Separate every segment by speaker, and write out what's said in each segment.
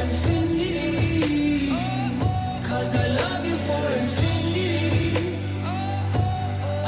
Speaker 1: infinity. 'Cause I love you for infinity.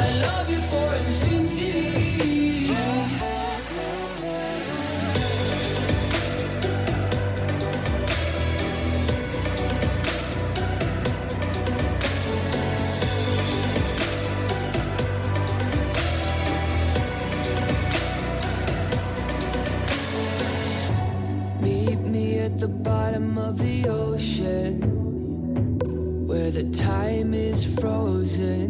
Speaker 1: I love you for infinity. Meet me at the bottom of the ocean, where the time is frozen,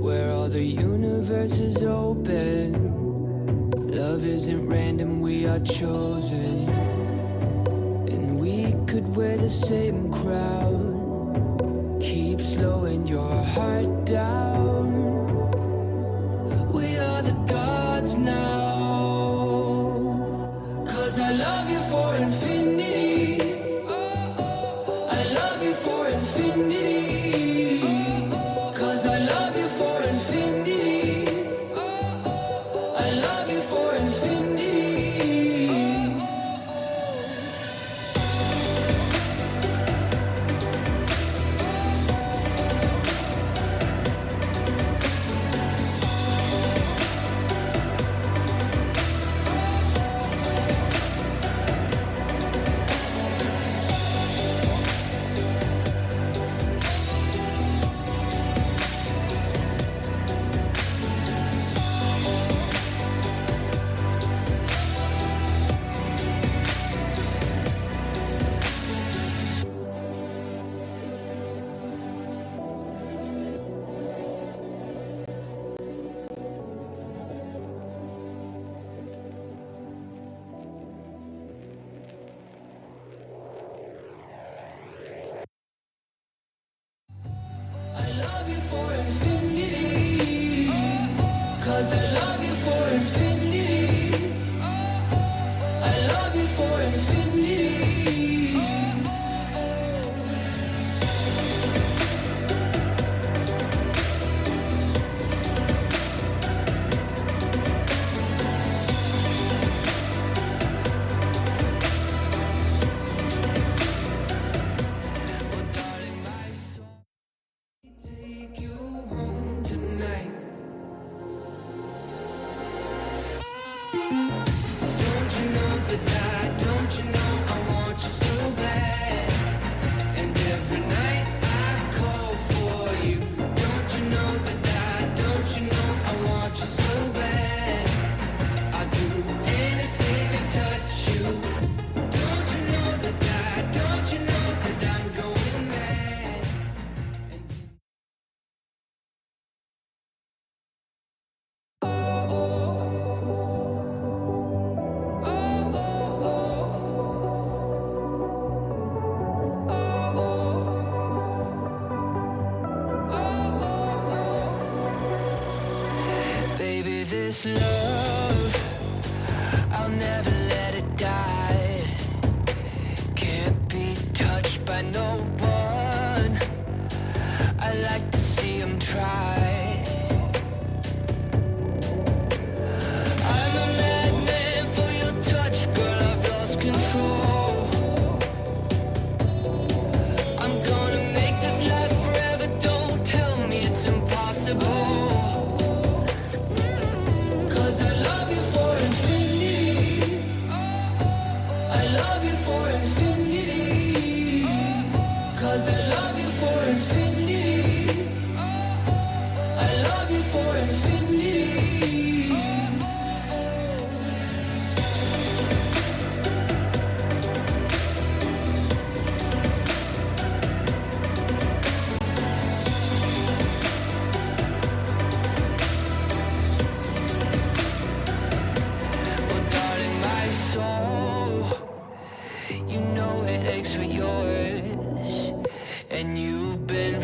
Speaker 1: where all the universe is open. Love isn't random, we are chosen. And we could wear the same crown. Keep slowing your heart down. We are the gods now. 'Cause I love you for infinity. I love you for infinity. 'Cause I love you for infinity. I love you for infinity. I love you for infinity. 'Cause I love you for infinity. I love you for infinity. Oh, darling, my soul. Take you home tonight. Don't you know that don't you know I want you so bad? And every night I call for you. Don't you know that don't you know I want you so bad? I'll do anything to touch you. Don't you know that don't you know that I'm going mad? Baby, this love, I'll never let it die. Can't be touched by no one. I like to see him try. I'm a madman for your touch, girl, I've lost control. I'm gonna make this last forever, don't tell me it's impossible. 'Cause I love you for infinity. I love you for infinity. 'Cause I love you for infinity. I love you for infinity. Oh, darling, my soul, you know it aches for yours, and you've been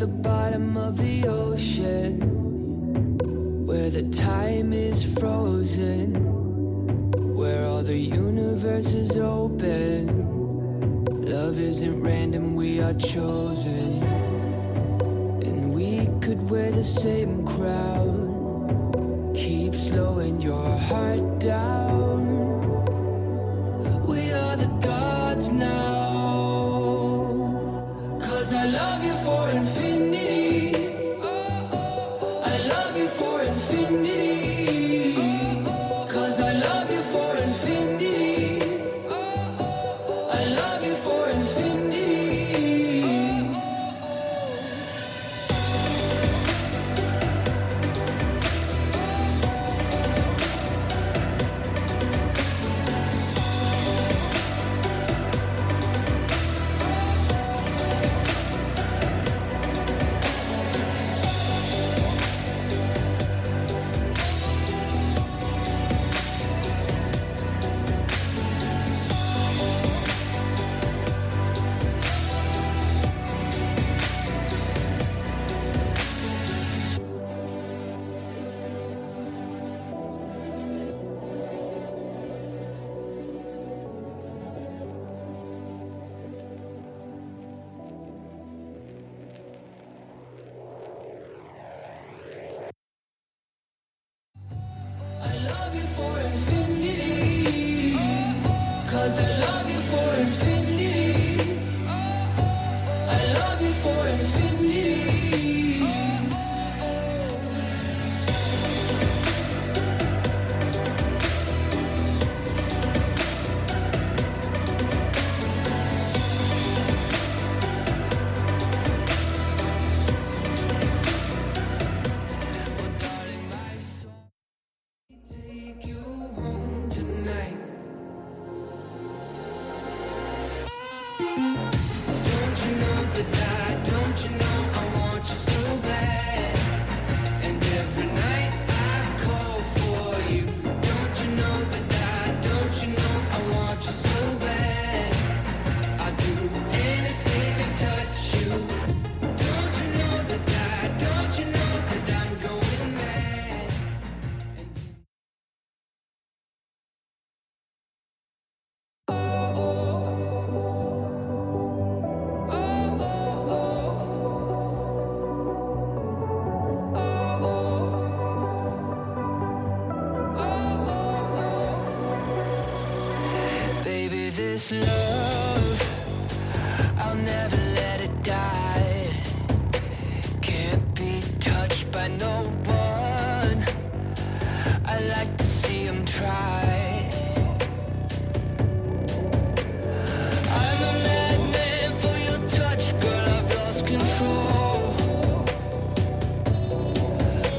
Speaker 1: the bottom of the ocean, where the time is frozen, where all the universe is open. Love isn't random, we are chosen. And we could wear the same crown, keep slowing your heart down. We are the gods now, 'cause I love you for infinity. I love you for infinity. 'Cause I love you for infinity. I love you for infinity. I love you for infinity. 'Cause I love you for infinity. I love you for infinity. Take you home tonight. Don't you know that don't you know I want you so bad. And every night I call for you. Don't you know that don't you know I want you so bad. I'd do anything to touch you. Don't you know that don't you know that I'm going mad. Baby, this love, I'll never let it die. Can't be touched by no one. I like to see him try. I'm a madman for your touch, girl, I've lost control.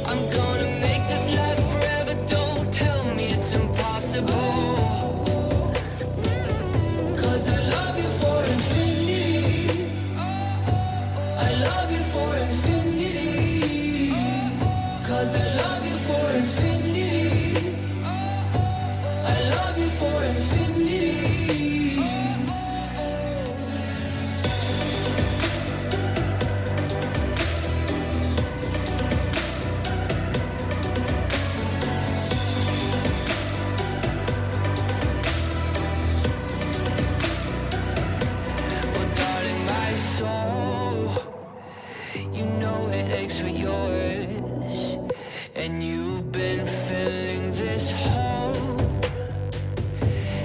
Speaker 1: I'm gonna make this last forever, don't tell me it's impossible. 'Cause I love you for infinity. I love you for infinity. 'Cause I love you for infinity. I love you for infinity. Well, darling, my soul, you know it aches for yours. And you've been filling this hole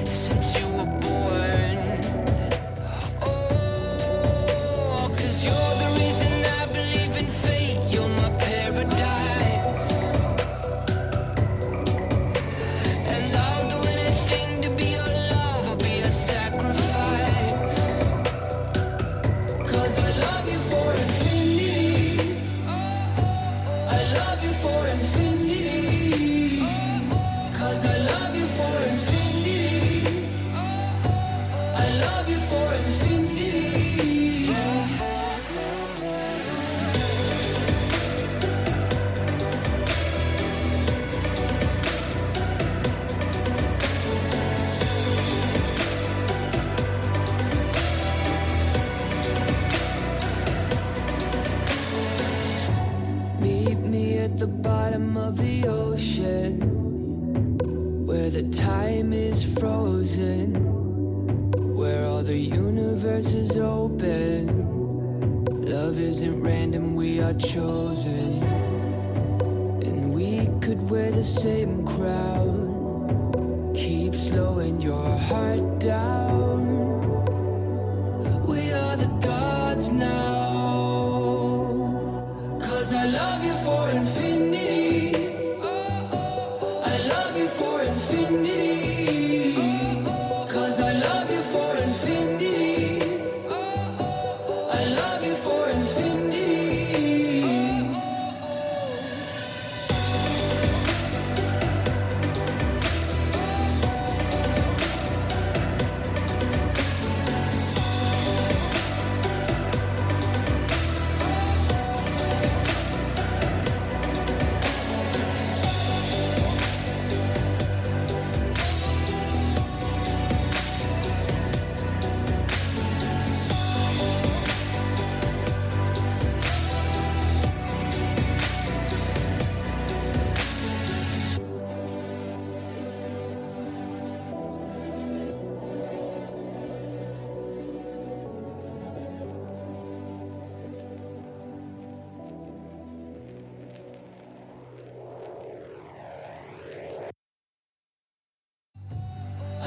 Speaker 1: since you were born. Oh, 'cause you're the reason I believe in fate. You're my paradise. And I'll do anything to be your love. I'll be a sacrifice. 'Cause I love you for infinity. I love you for infinity. 'Cause I love you for infinity. I love you for infinity. bottom of the ocean, where the time is frozen, where all the universe is open. Love isn't random, we are chosen. And we could wear the same crown, keep slowing your heart down. We are the gods now, 'cause I love you for infinity. I love you for infinity. 'Cause I love you for infinity. I love you for infinity.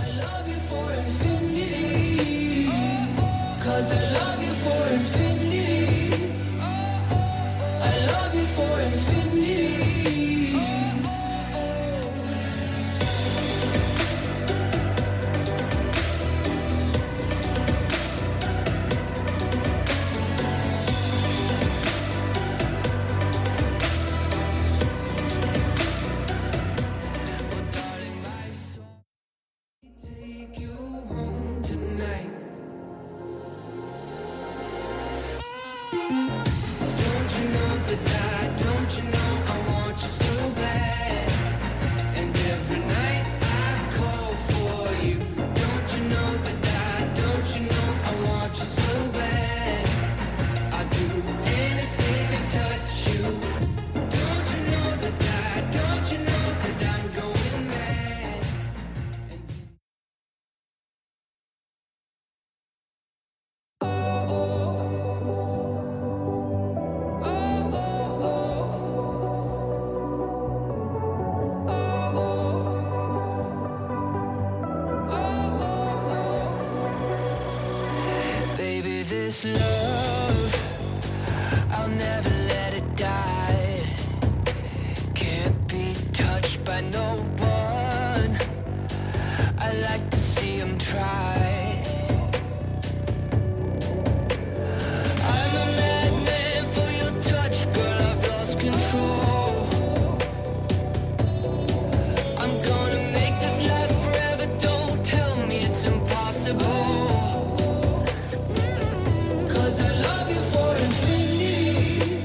Speaker 1: I love you for infinity. 'Cause I love you for infinity. I love you for infinity. Oh, darling, my soul, take you home tonight. Don't you know that don't you know I want you so bad? And every night I call for you. Don't you know that don't you know I want you so bad? I'd do anything to touch you. Don't you know that don't you know that I'm going mad? Baby, this love, I'll never let it die. Can't be touched by no one. I like to see him try. I'm a madman for your touch, girl, I've lost control. I'm gonna make this last forever, don't tell me it's impossible. 'Cause I love you for infinity.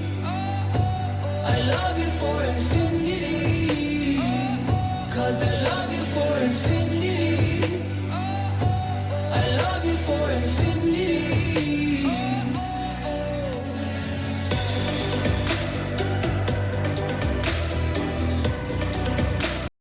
Speaker 1: I love you for infinity. 'Cause I love you for infinity. I love you for infinity.